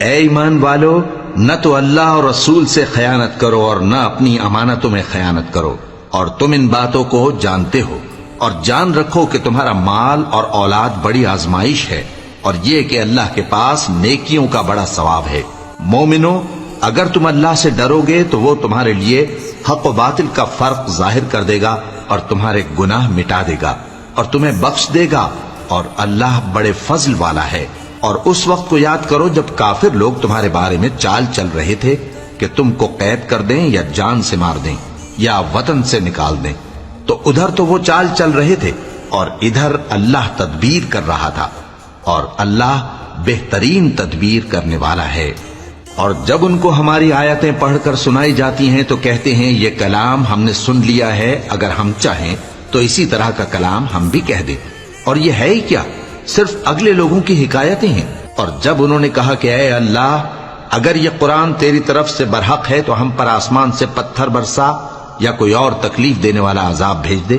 اے ایمان والو، نہ تو اللہ اور رسول سے خیانت کرو اور نہ اپنی امانتوں میں خیانت کرو، اور تم ان باتوں کو جانتے ہو، اور جان رکھو کہ تمہارا مال اور اولاد بڑی آزمائش ہے، اور یہ کہ اللہ کے پاس نیکیوں کا بڑا ثواب ہے۔ مومنو، اگر تم اللہ سے ڈرو گے تو وہ تمہارے لیے حق و باطل کا فرق ظاہر کر دے گا اور تمہارے گناہ مٹا دے گا اور تمہیں بخش دے گا، اور اللہ بڑے فضل والا ہے۔ اور اس وقت کو یاد کرو جب کافر لوگ تمہارے بارے میں چال چل رہے تھے کہ تم کو قید کر دیں یا جان سے مار دیں یا وطن سے نکال دیں، تو ادھر تو وہ چال چل رہے تھے اور ادھر اللہ تدبیر کر رہا تھا، اور اللہ بہترین تدبیر کرنے والا ہے۔ اور جب ان کو ہماری آیتیں پڑھ کر سنائی جاتی ہیں تو کہتے ہیں یہ کلام ہم نے سن لیا ہے، اگر ہم چاہیں تو اسی طرح کا کلام ہم بھی کہہ دیں، اور یہ ہے ہی کیا، صرف اگلے لوگوں کی حکایتیں ہیں۔ اور جب انہوں نے کہا کہ اے اللہ، اگر یہ قرآن تیری طرف سے برحق ہے تو ہم پر آسمان سے پتھر برسا یا کوئی اور تکلیف دینے والا عذاب بھیج دے،